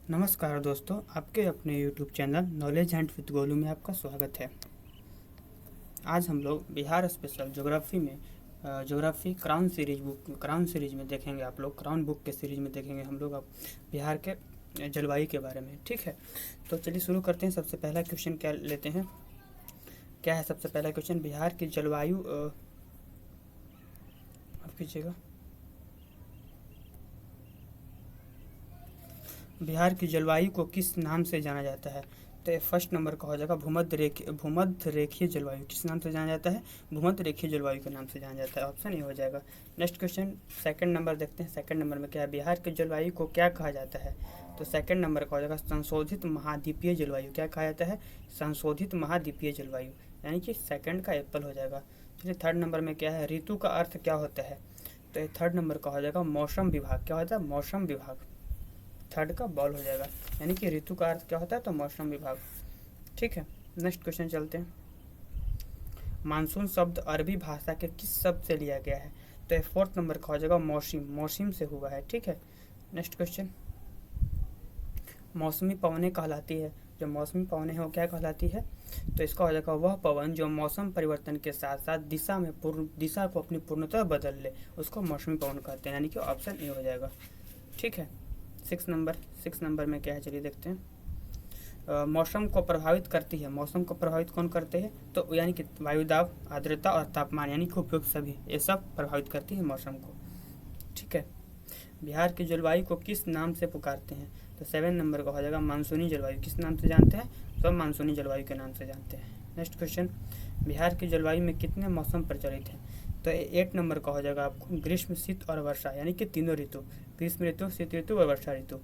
नमस्कार दोस्तों, आपके अपने YouTube channel knowledge and with Golu में आपका स्वागत है। आज हम लोग बिहार स्पेशल ज्योग्राफी में ज्योग्राफी क्राउन सीरीज में देखेंगे। आप लोग क्राउन बुक के सीरीज में देखेंगे हम लोग अब बिहार के जलवायु के बारे में। ठीक है, तो चलिए शुरू करते हैं। सबसे पहला क्वेश्चन क्या लेते हैं, क्या है सबसे पहला क्वेश्चन? बिहार की जलवायु माफ कीजिएगा, बिहार की जलवायु को किस नाम से जाना जाता है? तो फर्स्ट नंबर का हो जाएगा भूमध्य रेखीय जलवायु। किस नाम से जाना जाता है? भूमध्य रेखीय जलवायु के नाम से जाना जाता है। ऑप्शन ए हो जाएगा। नेक्स्ट क्वेश्चन सेकंड नंबर देखते हैं। सेकंड नंबर में क्या है? बिहार की जलवायु को क्या कहा जाता है? तो सेकंड नंबर का हो जाएगा संशोधित महाद्वीपीय जलवायु। क्या कहा जाता है? संशोधित महाद्वीपीय जलवायु, यानी कि सेकंड का एप्पल हो जाएगा। चलिए थर्ड नंबर में क्या है? ऋतु का अर्थ क्या होता है? तो ये थर्ड नंबर का हो जाएगा मौसम विभाग। क्या होता है? मौसम विभाग। थर्ड का बॉल हो जाएगा, यानी कि ऋतु का अर्थ क्या होता है? तो मौसम विभाग। ठीक है, नेक्स्ट क्वेश्चन चलते हैं। मानसून शब्द अरबी भाषा के किस शब्द से लिया गया है? तो ये फोर्थ नंबर का हो जाएगा मौसिम से हुआ है। ठीक है, नेक्स्ट क्वेश्चन। मौसमी पवनें कहलाती है, जो मौसमी पवनें हैं वो क्या कहलाती है? तो इसका हो जाएगा वह पवन जो मौसम परिवर्तन के साथ साथ दिशा को अपनी पूर्णतः बदल ले, उसको मौसमी पवन कहते हैं, यानी कि ऑप्शन ए हो जाएगा। ठीक है, सिक्स नंबर में क्या है? चलिए देखते हैं। मौसम को प्रभावित करती है। मौसम को प्रभावित कौन करते हैं? तो यानी कि वायुदाब, आर्द्रता और तापमान, यानी कि उपयुक्त सभी, ये सब प्रभावित करती है मौसम को। ठीक है, बिहार की जलवायु को किस नाम से पुकारते हैं? तो 7 नंबर का हो जाएगा मानसूनी जलवायु। किस नाम से जानते हैं? तो मानसूनी जलवायु के नाम से जानते हैं। नेक्स्ट क्वेश्चन, बिहार की जलवायु में कितने मौसम प्रचलित हैं? तो 8 नंबर का हो जाएगा आपको ग्रीष्म, शीत और वर्षा, यानी कि तीनों ऋतु, ग्रीष्म ऋतु, शीत ऋतु और वर्षा ऋतु।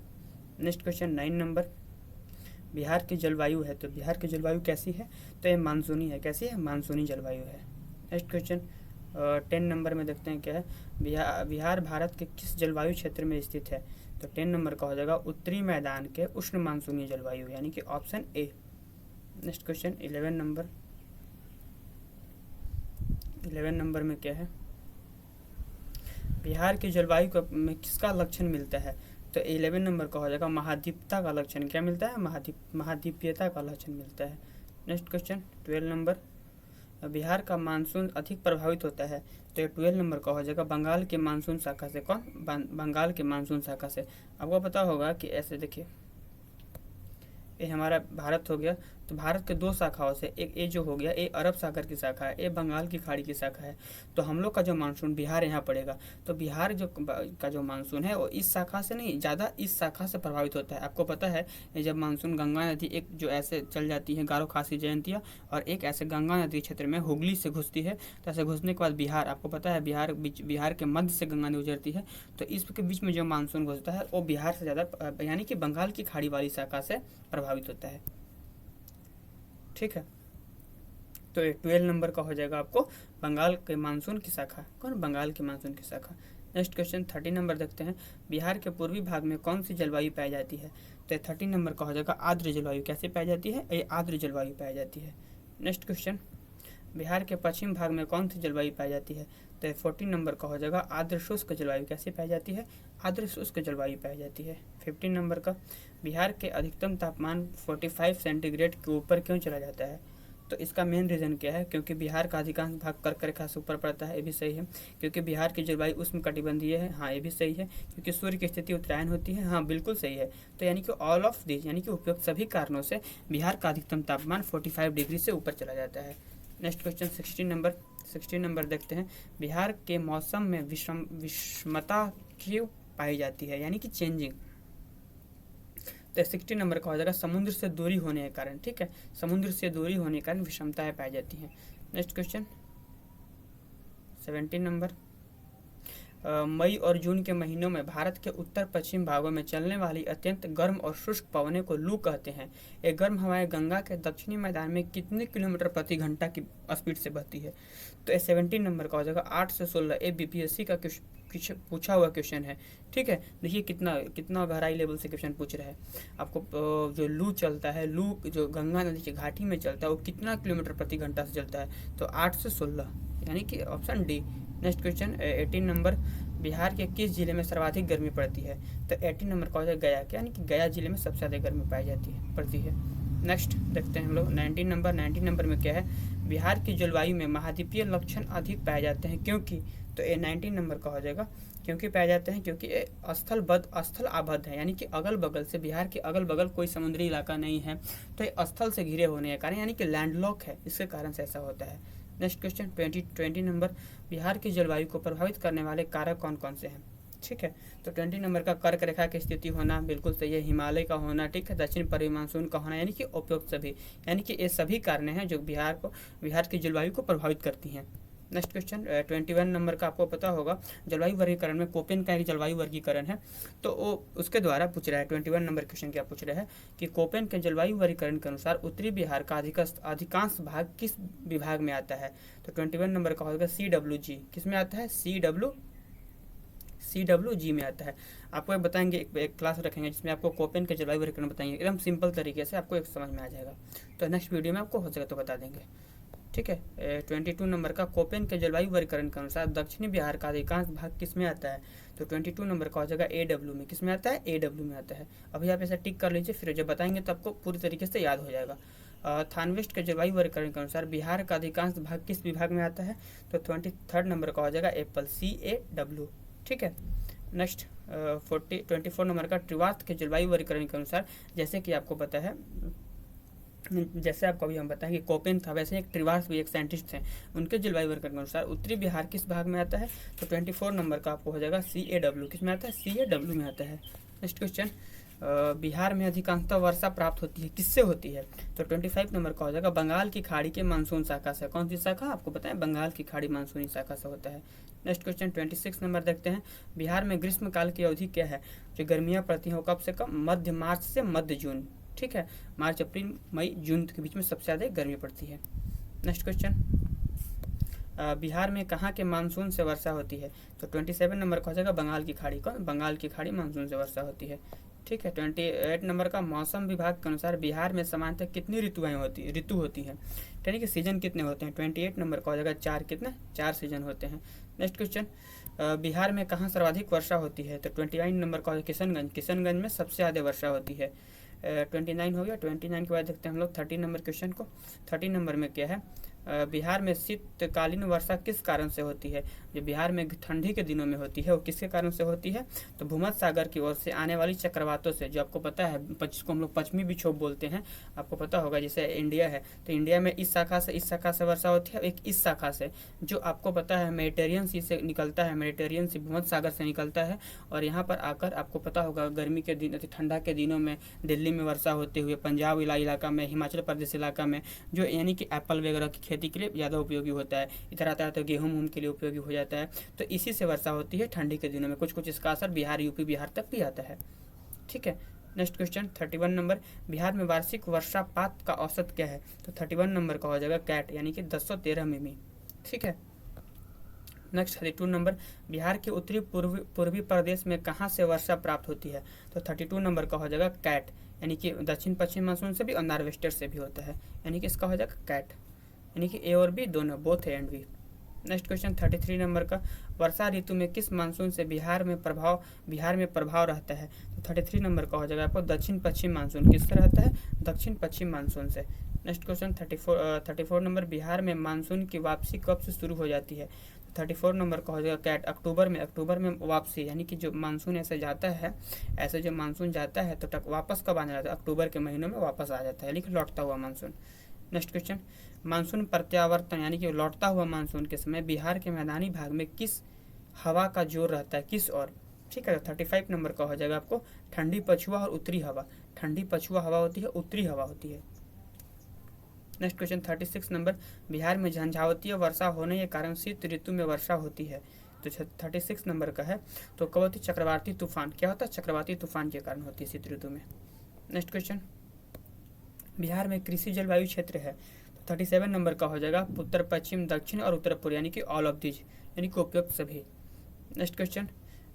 नेक्स्ट क्वेश्चन 9 नंबर, बिहार की जलवायु है, तो बिहार की जलवायु कैसी है? तो ये मानसूनी है। कैसी है? मानसूनी जलवायु है। नेक्स्ट क्वेश्चन 10 नंबर में देखते हैं क्या है? बिहार भारत के किस जलवायु क्षेत्र में स्थित है? तो 10 नंबर का हो जाएगा उत्तरी मैदान के उष्ण मानसूनी जलवायु, यानी कि option A. Next question 11 number में क्या है? बिहार की जलवायु में किसका लक्षण मिलता है? तो 11 नंबर का हो जाएगा महाद्वीपता का लक्षण। क्या मिलता है? महाद्वीपीयता का लक्षण मिलता है। नेक्स्ट क्वेश्चन 12 नंबर, बिहार का मानसून अधिक प्रभावित होता है, तो ये 12 नंबर का हो जाएगा बंगाल के मानसून शाखा से। कौन? बंगाल के मानसून शाखा से। आपको पता होगा कि ऐसे देखिए, ये हमारा भारत हो गया, तो भारत के दो शाखाओं से, एक ये जो हो गया, ये अरब सागर की शाखा है, ये बंगाल की खाड़ी की शाखा है। तो हम लोग का जो मानसून बिहार यहाँ पड़ेगा, तो बिहार का जो मानसून है वो इस शाखा से नहीं, ज़्यादा इस शाखा से प्रभावित होता है। आपको पता है जब मानसून गंगा नदी एक जो ऐसे चल जाती है, गारो खासी जयंतिया, और एक ऐसे गंगा नदी क्षेत्र में हुगली से घुसती है, तो ऐसे घुसने के बाद बिहार, आपको पता है बिहार के मध्य से गंगा नदी गुजरती है, तो इसके बीच में जो मानसून घुसता है वो बिहार से ज़्यादा, यानी कि बंगाल की खाड़ी वाली शाखा से प्रभावित होता है। ठीक है, तो 12 नंबर का हो जाएगा आपको बंगाल के मानसून की शाखा। कौन? बंगाल के मानसून की शाखा। नेक्स्ट क्वेश्चन 30 नंबर देखते हैं। बिहार के पूर्वी भाग में कौन सी जलवायु पाई जाती है? तो 30 नंबर का हो जाएगा आर्द्र जलवायु। कैसे पाई जाती है? ये आर्द्र जलवायु पाई जाती है। नेक्स्ट क्वेश्चन, बिहार के पश्चिम भाग में कौन सी जलवायु पाई जाती है? तो 14 नंबर का हो जाएगा आर्द्र शुष्क जलवायु। कैसे पाई जाती है? आर्द्र शुष्क जलवायु पाई जाती है। 15 नंबर का, बिहार के अधिकतम तापमान 45 सेंटीग्रेड के ऊपर क्यों चला जाता है? तो इसका मेन रीज़न क्या है? क्योंकि बिहार का अधिकांश भाग कर्क रेखा से ऊपर पड़ता है। ये भी सही है। क्योंकि बिहार की जलवायु उष्णकटिबंधीय है। हाँ, ये भी सही है। क्योंकि सूर्य की स्थिति उत्तरायण होती है। हाँ, बिल्कुल सही है। तो यानी कि ऑल ऑफ दिस, यानी कि उपयुक्त सभी कारणों से बिहार का अधिकतम तापमान 45 डिग्री से ऊपर चला जाता है। नेक्स्ट क्वेश्चन 16 नंबर देखते हैं। बिहार के मौसम में विषमता क्यों पाई जाती है, यानी कि चेंजिंग? तो 60 नंबर का हो जाएगा समुद्र से दूरी होने के कारण। ठीक है, समुद्र से दूरी होने के कारण विषमताएं पाई जाती हैं। नेक्स्ट क्वेश्चन 17 नंबर, मई और जून के महीनों में भारत के उत्तर पश्चिम भागों में चलने वाली अत्यंत गर्म और शुष्क पवनें को लू कहते हैं। ये गर्म हवाएं गंगा के दक्षिणी मैदान में कितने किलोमीटर प्रति घंटा की स्पीड से बहती है? तो 17 नंबर का हो जाएगा 8 से 16। ये बीपीएससी का पूछा हुआ क्वेश्चन है। ठीक है, देखिए कितना गहराई लेवल से क्वेश्चन पूछ रहा है आपको। जो लू चलता है, लू जो गंगा नदी की घाटी में चलता है, वो कितना किलोमीटर प्रति घंटा से चलता है? तो 8 से 16, यानी कि option D. Next question 18 number, Bihar के किस जिले में सर्वाधिक गर्मी पड़ती है? तो 18 नंबर का हो जाएगा गया, यानी कि गया जिले में सबसे ज़्यादा गर्मी पाई जाती है पड़ती है। नेक्स्ट देखते हैं हम लोग 19 नंबर में क्या है, बिहार की जलवायु में महाद्वीपीय लक्षण अधिक पाए जाते हैं क्योंकि, तो ये 19 नंबर का हो जाएगा क्योंकि पाए जाते हैं क्योंकि ये स्थल आबद्ध है, यानी कि अगल बगल से, बिहार के अगल बगल कोई समुद्री इलाका नहीं है, तो ये स्थल से घिरे होने के कारण, यानी कि लैंडलॉक है, इसके कारण से ऐसा होता है। नेक्स्ट क्वेश्चन 20 नंबर, बिहार की जलवायु को प्रभावित करने वाले कारक कौन कौन से हैं? ठीक है, तो 20 नंबर का कर्क रेखा की स्थिति होना बिल्कुल सही है, हिमालय का होना, ठीक है, दक्षिण पूर्वी मानसून का होना, यानी कि उपयुक्त सभी, यानी कि ये सभी कारण हैं जो बिहार की जलवायु को प्रभावित करती हैं। नेक्स्ट क्वेश्चन 21 नंबर का आपको पता होगा, जलवायु वर्गीकरण में कोपेन का एक जलवायु वर्गीकरण है, तो वो उसके द्वारा पूछ रहा है। 21 नंबर क्वेश्चन क्या पूछ रहा है कि कोपेन के जलवायु वर्गीकरण के अनुसार उत्तरी बिहार का अधिकांश भाग किस विभाग में आता है? तो 21 नंबर का होगा CWG, किस में आता है? CWG में आता है। आपको एक बताएंगे, एक क्लास रखेंगे जिसमें आपको कोपेन के जलवायु वर्गीकरण बताएंगे, एकदम सिंपल तरीके से आपको एक समझ में आ जाएगा, तो नेक्स्ट वीडियो में आपको हो सके तो बता देंगे, ठीक है। 22 नंबर का कोपेन के जलवायु वर्गीकरण के अनुसार दक्षिणी बिहार का अधिकांश भाग किस में आता है? तो 22 नंबर का हो जाएगा AW में, किस में आता है? AW में आता है। अभी आप ऐसा टिक कर लीजिए, फिर जब बताएंगे तो आपको पूरी तरीके से याद हो जाएगा। थानवेस्ट के जलवायु वर्गीकरण के अनुसार बिहार का अधिकांश भाग किस विभाग में आता है? तो 23 नंबर का हो जाएगा एप्पल, CAW, ठीक है। नेक्स्ट 24 नंबर का त्रिवार्त के जलवायु वर्गीकरण के अनुसार, जैसे कि आपको पता है, जैसे आपको अभी हम बताएं कि कोपेन था, वैसे एक त्रिवार्त भी एक साइंटिस्ट हैं, उनके जलवायु वर्गीकरण के अनुसार उत्तरी बिहार किस भाग में आता है? तो 24 नंबर का आपको हो जाएगा CAW, किस में आता है? CAW में आता है। नेक्स्ट क्वेश्चन, बिहार में अधिकांशतः वर्षा प्राप्त होती है, किससे होती है? तो 25 नंबर का हो जाएगा बंगाल की खाड़ी के मानसून शाखा से। कौन सी शाखा? आपको बताएं, बंगाल की खाड़ी मानसूनी शाखा से होता है। नेक्स्ट क्वेश्चन 26 नंबर देखते हैं, बिहार में ग्रीष्म काल की अवधि क्या है? जो गर्मियाँ पड़ती हैं वो कब से कब? मध्य मार्च से मध्य जून, ठीक है, मार्च अप्रैल मई जून के बीच में सबसे ज़्यादा गर्मी पड़ती है। नेक्स्ट क्वेश्चन, बिहार में कहाँ के मानसून से वर्षा होती है? तो 27 नंबर का हो जाएगा बंगाल की खाड़ी। कौन? बंगाल की खाड़ी मानसून से वर्षा होती है, ठीक है। 28 नंबर का मौसम विभाग के अनुसार बिहार में सामान्यतः कितनी ऋतु होती हैं, यानी कि सीजन कितने होते हैं? 28 नंबर का हो जाएगा 4, कितने? 4 सीजन होते हैं। नेक्स्ट क्वेश्चन, बिहार में कहाँ सर्वाधिक वर्षा होती है? तो 29 नंबर का किशनगंज में सबसे ज़्यादा वर्षा होती है। 29 हो गया। 29 के बाद देखते हैं हम लोग 30 नंबर क्वेश्चन को। 30 नंबर में क्या है, बिहार में शीतकालीन वर्षा किस कारण से होती है? जो बिहार में ठंडी के दिनों में होती है वो किसके कारण से होती है? तो भूमध्य सागर की ओर से आने वाली चक्रवातों से, जो आपको पता है जिसको हम लोग पश्चिमी विक्षोभ बोलते हैं, आपको पता होगा, जैसे इंडिया है तो इंडिया में इस शाखा से वर्षा होती है, एक इस शाखा से, जो आपको पता है मेडिटेरियन सी से निकलता है, मेडिटेरियन सी भूमध्य सागर से निकलता है, और यहाँ पर आकर आपको पता होगा गर्मी के दिन, ठंडा के दिनों में दिल्ली में वर्षा होते हुए पंजाब इलाका में, हिमाचल प्रदेश इलाका में, जो यानी कि एप्पल वगैरह की खेती के लिए ज़्यादा उपयोगी होता है। इधर आता है तो गेहूँ के लिए उपयोगी हो जाता है, तो इसी से वर्षा होती है ठंडी के दिनों में। कुछ इसका असर बिहार, यूपी, बिहार तक भी आता है, ठीक है। नेक्स्ट क्वेश्चन 31 नंबर, बिहार में वार्षिक वर्षापात का औसत क्या है? तो 31 नंबर का हो जाएगा कैट, यानी कि 1013 मिमी, ठीक है। नेक्स्ट 32 नंबर, बिहार के उत्तरी पूर्वी प्रदेश में कहाँ से वर्षा प्राप्त होती है? तो 32 नंबर का हो जाएगा कैट, यानी कि दक्षिण पश्चिम मानसून से भी और नॉर्वेस्टर से भी होता है, यानी कि इसका हो जाएगा कैट, यानी कि ए और बी दोनों, both A and B. Next question 33 number का, वर्षा ऋतु में किस मानसून से बिहार में प्रभाव रहता है? तो 33 नंबर का हो जाएगा आपको दक्षिण पश्चिम मानसून, किससे रहता है? दक्षिण पश्चिम मानसून से। नेक्स्ट क्वेश्चन 34 नंबर, बिहार में मानसून की वापसी कब से शुरू हो जाती है? 34 नंबर का हो जाएगा कैट, अक्टूबर में वापसी, यानी कि जो मानसून ऐसे जो मानसून जाता है तो वापस कब आने जाता है? अक्टूबर के महीनों में वापस आ जाता है, लेकिन लौटता हुआ मानसून। नेक्स्ट क्वेश्चन, मानसून प्रत्यावर्तन, यानी कि लौटता हुआ मानसून के समय बिहार के मैदानी भाग में किस हवा का जोर रहता है, किस और? ठीक है, 35 नंबर का हो जाएगा आपको ठंडी पछुआ और उत्तरी हवा। ठंडी पछुआ हवा होती है, उत्तरी हवा होती है। नेक्स्ट क्वेश्चन 36 नंबर, बिहार में झंझावतीय वर्षा होने के कारण शीत ऋतु में वर्षा होती है। तो 36 नंबर का है, तो कब होती? चक्रवाती तूफान। क्या होता है? चक्रवाती तूफान के कारण होती है शीत ऋतु में। नेक्स्ट क्वेश्चन, बिहार में कृषि जलवायु क्षेत्र है, तो 37 नंबर का हो जाएगा उत्तर पश्चिम, दक्षिण और उत्तर पूर्व, यानी कि ऑल ऑफ दीज, यानी कि उपयुक्त सभी। नेक्स्ट क्वेश्चन,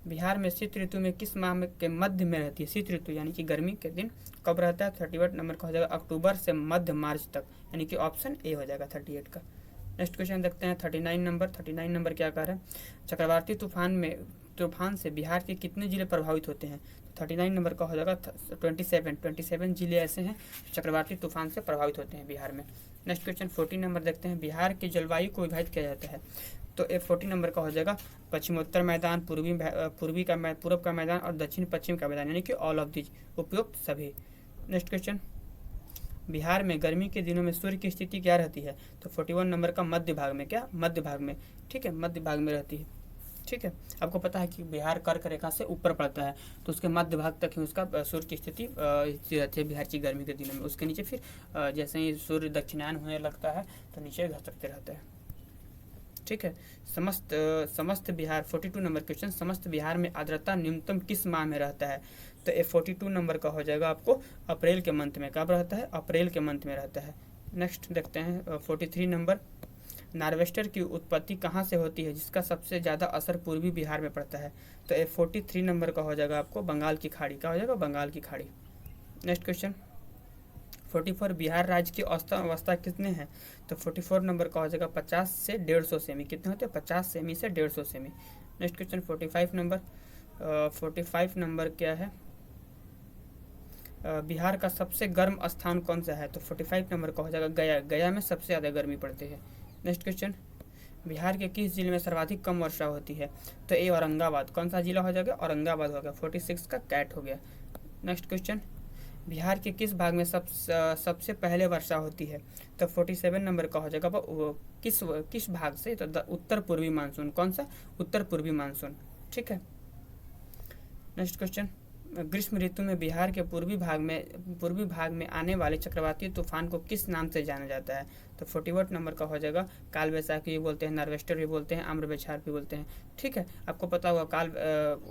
बिहार में शीत ऋतु में किस माह के मध्य में रहती है? शीत ऋतु यानी कि गर्मी के दिन कब रहता है? 38 नंबर का हो जाएगा अक्टूबर से मध्य मार्च तक, यानी कि ऑप्शन ए हो जाएगा 38 का। नेक्स्ट क्वेश्चन देखते हैं 39 नंबर। 39 नंबर क्या कह रहा है? चक्रवाती तूफान में तूफान से बिहार के कितने जिले प्रभावित होते हैं? तो 39 नंबर का हो जाएगा 27 जिले ऐसे हैं चक्रवाती तूफान से प्रभावित होते हैं बिहार में। नेक्स्ट क्वेश्चन 40 नंबर देखते हैं, बिहार की जलवायु को विभाजित किया जाता है। तो 40 नंबर का हो जाएगा पश्चिमोत्तर मैदान, पूर्व का मैदान और दक्षिण पश्चिम का मैदान, यानी कि ऑल ऑफ दीज, उपयुक्त सभी। नेक्स्ट क्वेश्चन, बिहार में गर्मी के दिनों में सूर्य की स्थिति क्या रहती है? तो 41 नंबर का मध्य भाग में, क्या मध्य भाग में, ठीक है, मध्य भाग में रहती है। ठीक है, आपको पता है कि बिहार कर्क रेखा से ऊपर पड़ता है, तो उसके मध्य भाग तक ही उसका सूर्य की स्थिति रहती है बिहार की गर्मी के दिनों में। उसके नीचे फिर जैसे ही सूर्य दक्षिणायन होने लगता है तो नीचे घसकते रहते हैं। ठीक है, समस्त बिहार 42 नंबर क्वेश्चन, समस्त बिहार में आर्द्रता न्यूनतम किस माह में रहता है? तो 42 नंबर का हो जाएगा आपको अप्रैल के मंथ में। कब रहता है? अप्रैल के मंथ में रहता है। नेक्स्ट देखते हैं 43 नंबर, नार्वेस्टर की उत्पत्ति कहाँ से होती है जिसका सबसे ज़्यादा असर पूर्वी बिहार में पड़ता है? तो 43 नंबर का हो जाएगा आपको बंगाल की खाड़ी। का हो जाएगा? बंगाल की खाड़ी। नेक्स्ट क्वेश्चन 44, बिहार राज्य की औसतन अवस्था कितने हैं? तो 44 नंबर का हो जाएगा 50 से 150 सेमी। कितने होते हैं? 50 सेमी से 150 semi. Next question 45 number, 45 number क्या है? बिहार का सबसे गर्म स्थान कौन सा है? तो 45 नंबर का हो जाएगा गया। गया में सबसे ज़्यादा गर्मी पड़ती है। नेक्स्ट क्वेश्चन, बिहार के किस जिले में सर्वाधिक कम वर्षा होती है? तो ए औरंगाबाद। कौन सा जिला हो जाएगा? औरंगाबाद हो गया। 46 का कैट हो गया। नेक्स्ट क्वेश्चन, बिहार के किस भाग में सबसे पहले वर्षा होती है? तो 47 नंबर का हो जाएगा किस भाग से? तो उत्तर पूर्वी मानसून। कौन सा? उत्तर पूर्वी मानसून। ठीक है। नेक्स्ट क्वेश्चन, ग्रीष्म ऋतु में बिहार के पूर्वी भाग में आने वाले चक्रवाती तूफान को किस नाम से जाना जाता है? तो 41 नंबर का हो जाएगा काल वैसाखी भी बोलते हैं, नार्वेस्टर भी बोलते हैं, आम्र बौछार भी बोलते हैं। ठीक है, आपको पता होगा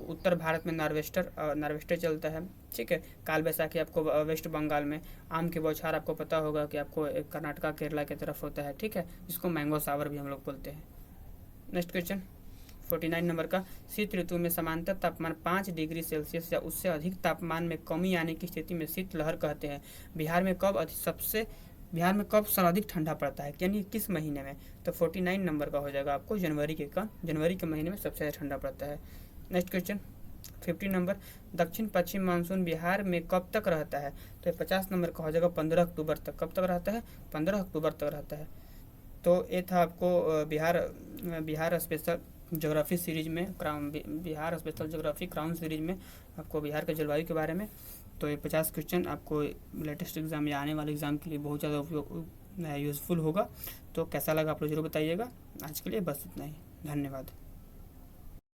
उत्तर भारत में नार्वेस्टर चलता है। ठीक है, काल वैसाखी आपको वेस्ट बंगाल में, आम के बौछार आपको पता होगा कि आपको कर्नाटका केरला की तरफ होता है। ठीक है, जिसको मैंगो सावर भी हम लोग बोलते हैं। नेक्स्ट क्वेश्चन 49 नंबर का, शीत ऋतु में सामान्यतः तापमान 5 डिग्री सेल्सियस या उससे अधिक तापमान में कमी आने की स्थिति में शीतलहर कहते हैं। बिहार में कब सर्वाधिक ठंडा पड़ता है, यानी किस महीने में? तो 49 नंबर का हो जाएगा आपको जनवरी के महीने में सबसे ज़्यादा ठंडा पड़ता है। नेक्स्ट क्वेश्चन 50 नंबर, दक्षिण पश्चिम मानसून बिहार में कब तक रहता है? तो 50 नंबर का हो जाएगा 15 अक्टूबर तक। कब तक रहता है? 15 अक्टूबर तक रहता है। तो ये था आपको बिहार स्पेशल ज्योग्राफी सीरीज में Bihar special geography crown series में आपको बिहार के जलवायु के बारे में। तो ये 50 क्वेश्चन आपको लेटेस्ट एग्जाम या आने वाले एग्जाम के लिए बहुत ज़्यादा यूज़फुल होगा। तो कैसा लगा आप लोग जरूर बताइएगा। आज के लिए बस इतना ही, धन्यवाद।